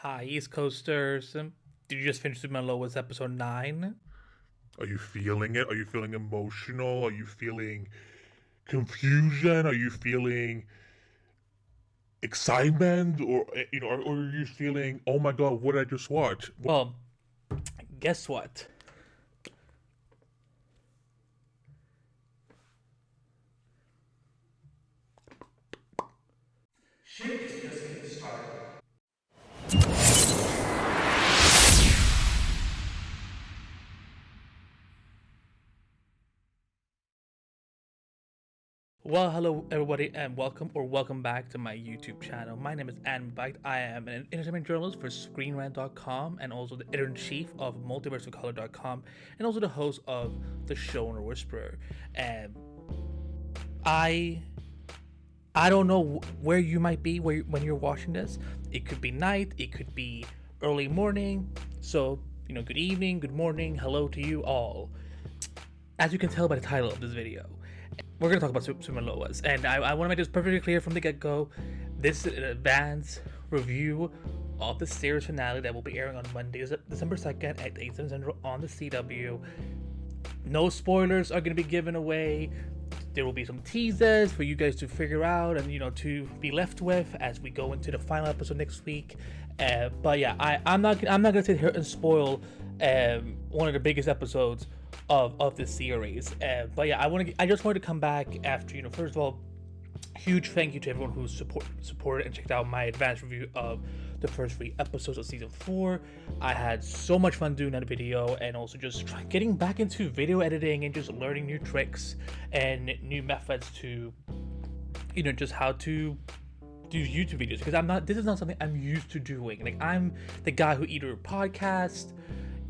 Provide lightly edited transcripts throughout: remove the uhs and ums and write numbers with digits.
Hi, East Coasters. Did you just finish Superman Lois episode 9? Are you feeling it? Are you feeling emotional? Are you feeling confusion? Are you feeling excitement? Or are you feeling, oh my god, what did I just watch? Well, guess what? Shit is just getting started. Well, hello everybody, and welcome back to my YouTube channel. My name is Adam Bite. I am an entertainment journalist for ScreenRant.com and also the editor-in-chief of MultiverseOfColor.com and also the host of the Showrunner Whisperer. And I don't know where you might be when you're watching this. It could be night, it could be early morning. So, good evening, good morning, hello to you all. As you can tell by the title of this video, we're going to talk about Superman Lois. And I want to make this perfectly clear from the get-go. This is an advanced review of the series finale that will be airing on Monday, December 2nd at 8 Central on the CW. No spoilers are going to be given away. There will be some teases for you guys to figure out and to be left with as we go into the final episode next week. But yeah, I'm not gonna sit here and spoil one of the biggest episodes of this series. But yeah, I just wanted to come back after first of all, huge thank you to everyone who supported and checked out my advanced review of the first 3 episodes of season 4. I had so much fun doing that video and also just getting back into video editing and just learning new tricks and new methods to just how to do YouTube videos, because this is not something I'm used to doing. Like, I'm the guy who either podcast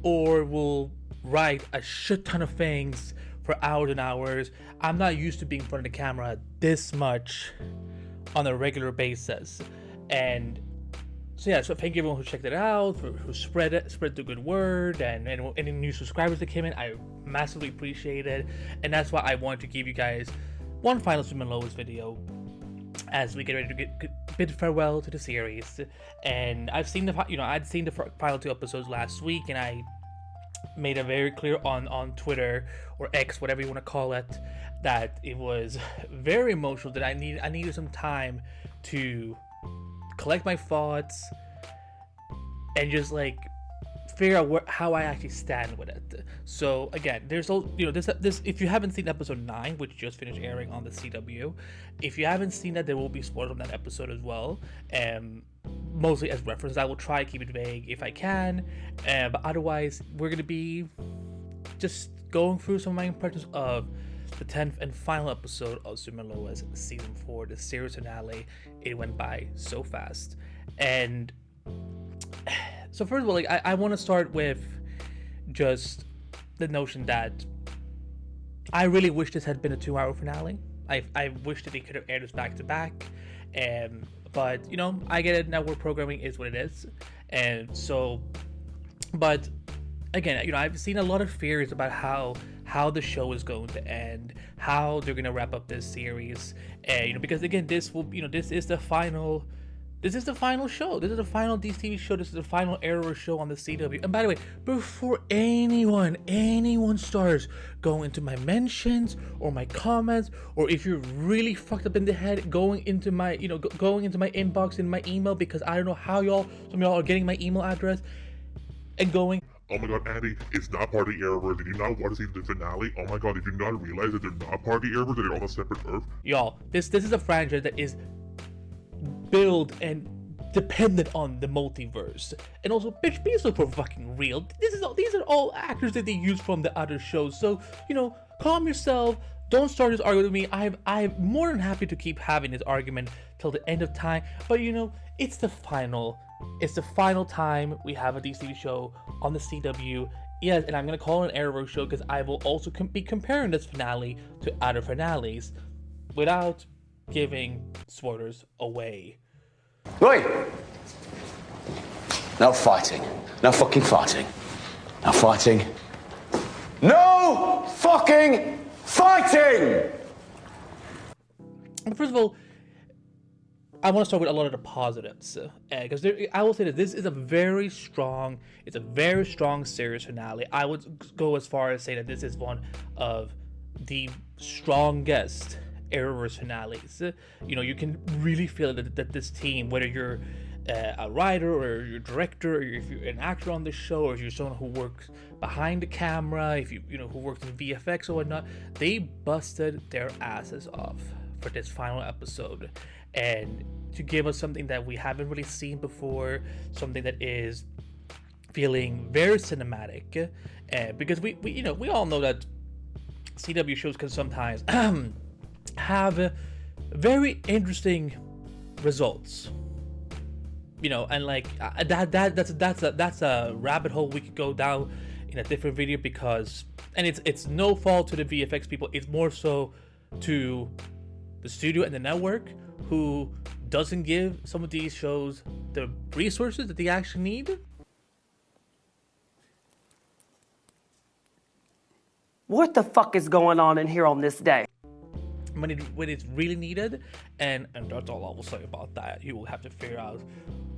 or will write a shit ton of things for hours and hours. I'm not used to being in front of the camera this much on a regular basis. And so yeah, so thank you everyone who checked it out, who spread the good word, and any new subscribers that came in. I massively appreciate it, and that's why I wanted to give you guys one final Superman Lois video as we get ready to bid farewell to the series. And I'd seen the final 2 episodes last week, and I made it very clear on Twitter or X, whatever you want to call it, that it was very emotional, that I needed some time to collect my thoughts and just figure out how I actually stand with it. So again, there's this if you haven't seen episode 9, which just finished airing on the CW, if you haven't seen that, there will be spoilers on that episode as well, mostly as reference. I will try to keep it vague if I can, but otherwise we're going to be just going through some of my impressions of the 10th and final episode of Superman Lois season 4, the series finale. It went by so fast. And so first of all, I want to start with just the notion that I really wish this had been a 2-hour finale. I wish that they could have aired this back to back. But I get it. Network programming is what it is. And so, but again, I've seen a lot of theories about how the show is going to end, how they're going to wrap up this series, and because again, this is the final show. This is the final DC TV show. This is the final Arrowverse show on the CW. And by the way, before anyone starts going into my mentions or my comments, or if you're really fucked up in the head, going into my going into my inbox in my email, because I don't know how some of y'all are getting my email address and going, Oh my god, Andy, it's not part of the Arrowverse. Did you not want to see the finale? Oh my god, did you not realize that they're not part of the Arrowverse, that they're on a separate Earth? Y'all, this is a franchise that is built and dependent on the multiverse, and also, bitch, be so fucking real. These are all actors that they use from the other shows. So calm yourself. Don't start this argument with me. I'm more than happy to keep having this argument till the end of time. But it's the final time we have a DC show on the CW. Yes, and I'm gonna call it an Arrowverse show because I will also be comparing this finale to other finales without giving spoilers away. Right. No fighting. No fucking fighting. No fighting. No fucking fighting! First of all, I want to start with a lot of the positives, because I will say that this is a very strong series finale. I would go as far as say that this is one of the strongest Arrowverse finales. You can really feel that this team, whether you're a writer or you're a director, or if you're an actor on the show, or if you're someone who works behind the camera, if who works in VFX or whatnot, they busted their asses off for this final episode, and to give us something that we haven't really seen before, something that is feeling very cinematic, because we all know that CW shows can sometimes have very interesting results, and like that's a rabbit hole we could go down in a different video, because it's no fault to the VFX people, it's more so to the studio and the network, who doesn't give some of these shows the resources that they actually need. What the fuck is going on in here on this day? When it's really needed, and that's all I will say about that. You will have to figure out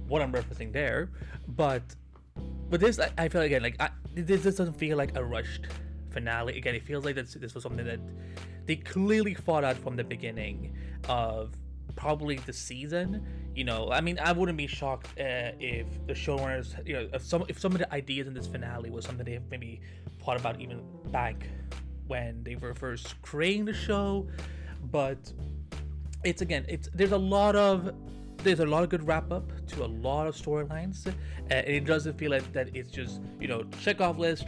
what I'm referencing there, but this, I feel again like this doesn't feel like a rushed finale. Again, it feels like this was something that they clearly thought out from the beginning of probably the season. I mean, I wouldn't be shocked if the showrunners, if some of the ideas in this finale was something they maybe thought about even back when they were first creating the show. But there's a lot of good wrap up to a lot of storylines, and it doesn't feel like that it's just check off list.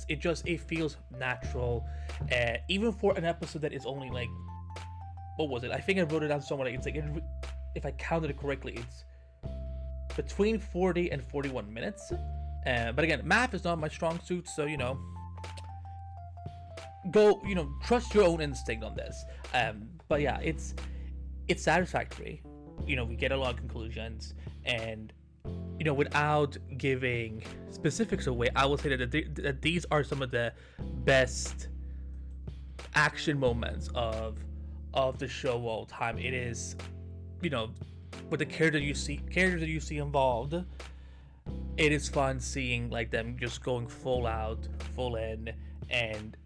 It feels natural, even for an episode that is only like, what was it? I think I wrote it down somewhere. It's like, if I counted it correctly, it's between 40 and 41 minutes. But again, math is not my strong suit, so go trust your own instinct on this. But yeah, it's satisfactory. We get a lot of conclusions, and without giving specifics away, I will say that these are some of the best action moments of the show all time. It is, with the characters that you see involved, it is fun seeing like them just going full out, full in, and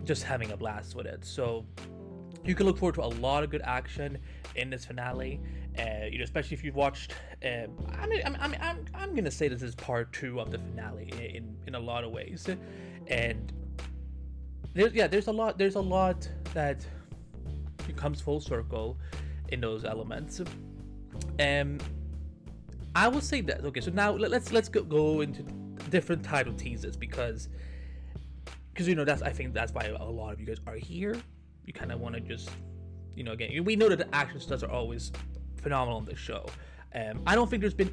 just having a blast with it. So you can look forward to a lot of good action in this finale, especially if you've watched. I'm gonna say this is part 2 of the finale in a lot of ways, and there's a lot that comes full circle in those elements. I will say that. Okay, so now let's go into different title teases, because I think that's why a lot of you guys are here. You kind of want to just, again, we know that the action studs are always phenomenal on this show. I don't think there's been.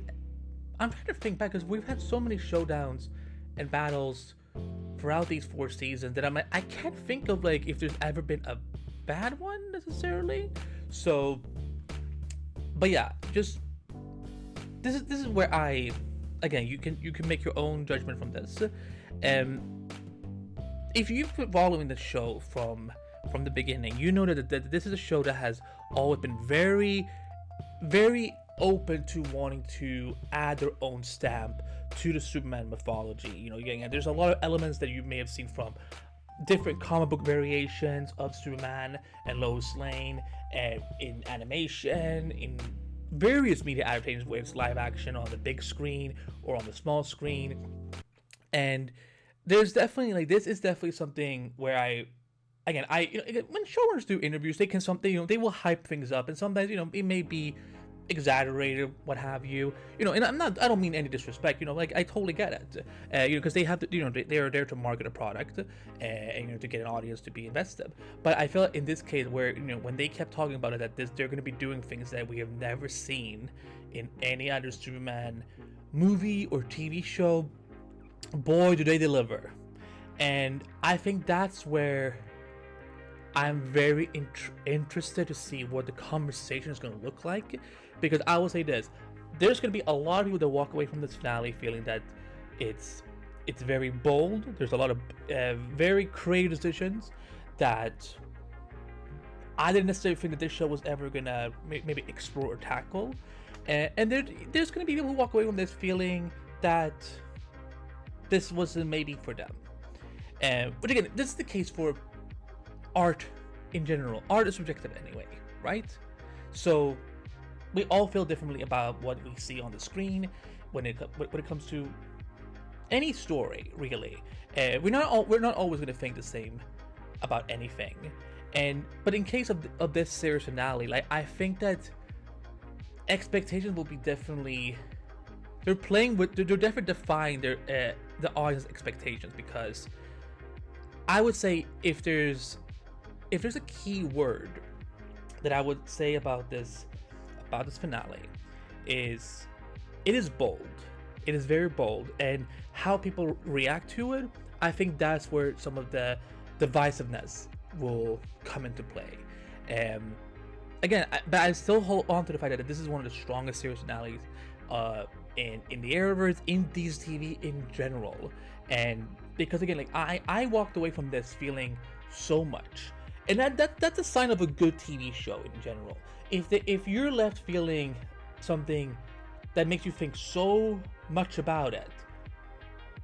I'm trying to think back, because we've had so many showdowns and battles throughout these 4 seasons that I can't think of like if there's ever been a bad one necessarily. So, but yeah, just this is where again, you can make your own judgment from this. If you've been following the show from the beginning, you know that this is a show that has always been very, very open to wanting to add their own stamp to the Superman mythology. There's a lot of elements that you may have seen from different comic book variations of Superman and Lois Lane, in animation, in various media adaptations, whether it's live action on the big screen or on the small screen. And there's definitely this is definitely something where when showrunners do interviews, they can they will hype things up, and sometimes it may be exaggerated, what have you, and I don't mean any disrespect, I totally get it, because they have to, they are there to market a product, and to get an audience to be invested. But I feel in this case where, when they kept talking about it, that they're going to be doing things that we have never seen in any other Superman movie or TV show, boy, do they deliver. And I think that's where I'm very interested to see what the conversation is going to look like, because I will say this: there's going to be a lot of people that walk away from this finale feeling that it's very bold. There's a lot of very creative decisions that I didn't necessarily think that this show was ever gonna maybe explore or tackle, and there's gonna be people who walk away from this feeling that this wasn't maybe for them. But again, this is the case for art in general. Art is subjective anyway, right? So we all feel differently about what we see on the screen when it comes to any story, really. We're not always going to think the same about anything. But in case of this series finale, like, I think that expectations will be definitely, they're definitely defying the audience expectations, because I would say if there's a key word that I would say about this finale, is it is bold. It is very bold, and how people react to it, I think that's where some of the divisiveness will come into play. Again, but I still hold on to the fact that this is one of the strongest series finales in the Arrowverse, in DC TV in general. And because again, like, I walked away from this feeling so much, and that's a sign of a good TV show in general. If you're left feeling something that makes you think so much about it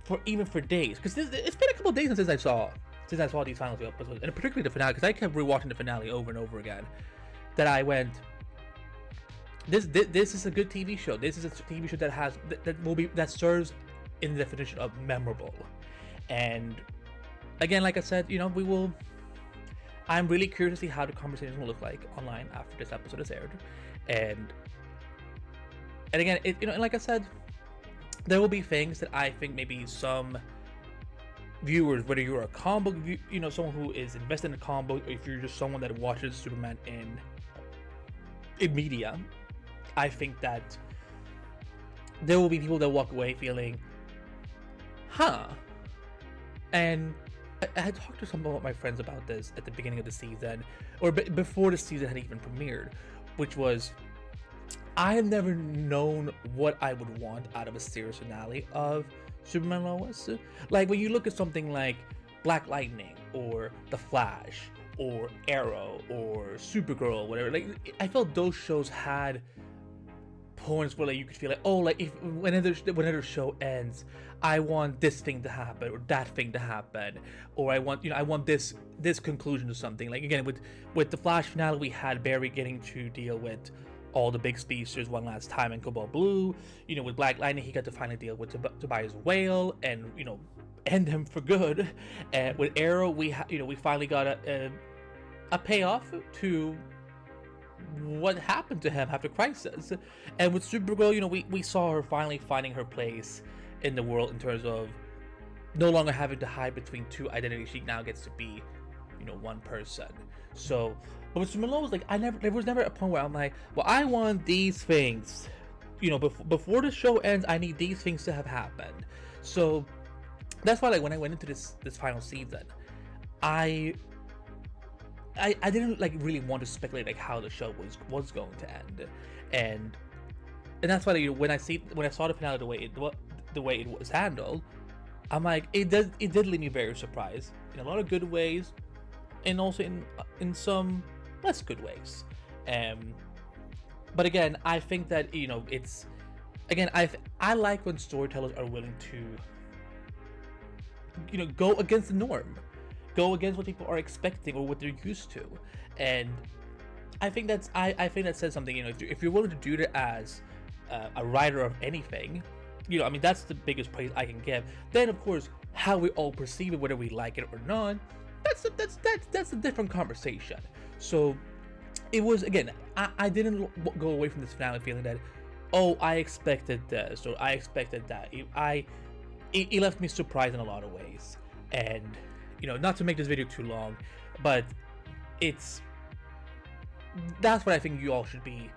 for days, because it's been a couple of days since I saw these final two episodes, and particularly the finale, because I kept rewatching the finale over and over again, that I went, this is a good TV show. This is a TV show that serves in the definition of memorable. And again, like I said, I'm really curious to see how the conversation will look like online after this episode is aired. And again, and like I said, there will be things that I think maybe some viewers, whether you're a comic book, someone who is invested in a comic book, or if you're just someone that watches Superman in media, I think that there will be people that walk away feeling, and I had talked to some of my friends about this at the beginning of the season, or before the season had even premiered, which was, I have never known what I would want out of a series finale of Superman Lois. Like, when you look at something like Black Lightning, or The Flash, or Arrow, or Supergirl, whatever, like, I felt those shows had points where, like, you could feel like, oh, like, if whenever show ends, I want this thing to happen, or that thing to happen, or I want this conclusion to something. Like, again, with the Flash finale, we had Barry getting to deal with all the big speedsters one last time in Cobalt Blue. With Black Lightning, he got to finally deal with Tobias Whale and end him for good. And with Arrow, we finally got a payoff to what happened to him after Crisis. And with Supergirl, we saw her finally finding her place in the world, in terms of no longer having to hide between two identities. She now gets to be one person. So, but with Superman Lois, like, there was never a point where I'm like, well, I want these things, before the show ends, I need these things to have happened. So that's why, like, when I went into this final season, I didn't, like, really want to speculate, like, how the show was going to end, and that's why, like, when I saw the finale, the way it was handled, I'm like, it did leave me very surprised in a lot of good ways, and also in some less good ways. But again, I think that it's, again, I like when storytellers are willing to go against the norm, go against what people are expecting or what they're used to. And I think I think that says something. If you're willing to do that as a writer of anything, that's the biggest praise I can give. Then, of course, how we all perceive it, whether we like it or not, that's a different conversation. So it was, again, I didn't go away from this finale feeling that, oh, I expected this or I expected that. It left me surprised in a lot of ways. And not to make this video too long, but that's what I think you all should be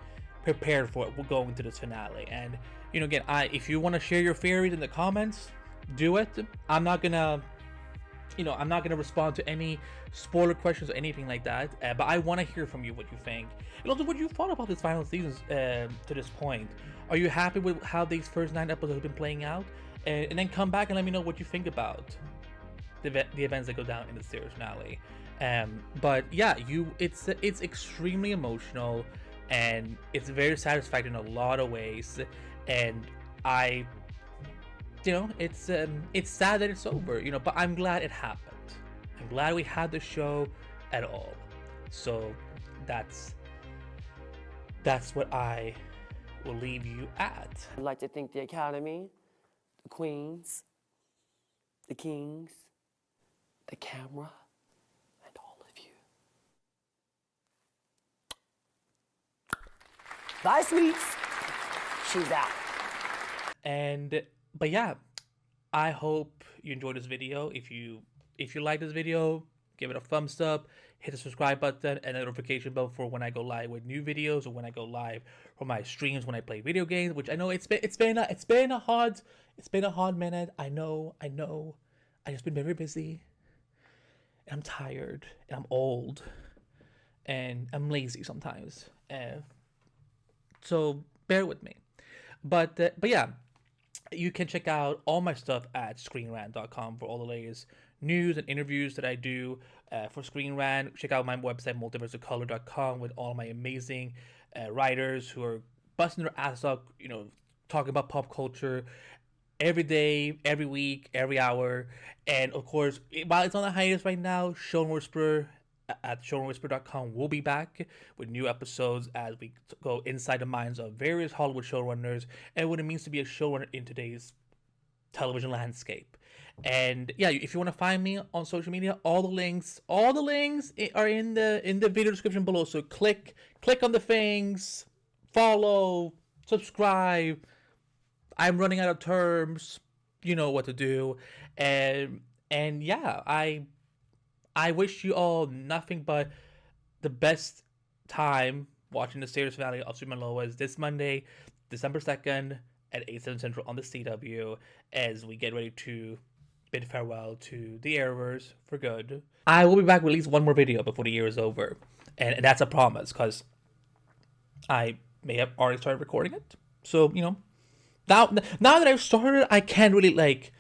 prepared for going into this finale. And again, if you want to share your theories in the comments, do it. I'm not gonna respond to any spoiler questions or anything like that, but I want to hear from you what you think, and also what you thought about this final season to this point. Are you happy with how these first 9 episodes have been playing out? And then come back and let me know what you think about the events that go down in the series finale. But yeah, it's extremely emotional, and it's very satisfying in a lot of ways. And I, it's sad that it's over, but I'm glad it happened. I'm glad we had the show at all. So that's what I will leave you at. I'd like to thank the Academy, the Queens, the Kings, the camera, and all of you. Bye, sweets. She's out. But yeah, I hope you enjoyed this video. If you like this video, give it a thumbs up, hit the subscribe button and the notification bell for when I go live with new videos, or when I go live for my streams when I play video games. Which I know it's been a hard minute. I know. I just been very busy, and I'm tired, and I'm old, and I'm lazy sometimes. So bear with me. But yeah, you can check out all my stuff at ScreenRant.com for all the latest news and interviews that I do for Screen Rant. Check out my website, multiverseofcolor.com, with all my amazing writers who are busting their ass up, talking about pop culture every day, every week, every hour. And of course, while it's on the hiatus right now, Show Whisperer at showrunwhisper.com will be back with new episodes as we go inside the minds of various Hollywood showrunners and what it means to be a showrunner in today's television landscape. And yeah, if you want to find me on social media, all the links are in the video description below. So click on the things, follow, subscribe. I'm running out of terms. You know what to do. And yeah, I wish you all nothing but the best time watching the series finale of Superman Lois this Monday, December 2nd at 8/7 Central on the CW, as we get ready to bid farewell to the Arrowverse for good. I will be back with at least one more video before the year is over, and that's a promise, because I may have already started recording it. So, now that I've started, I can't really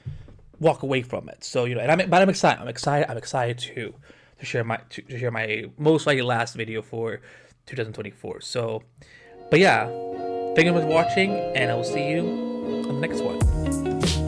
walk away from it. So I'm excited. I'm excited to share my most likely last video for 2024. So, but yeah, thank you for watching, and I will see you on the next one.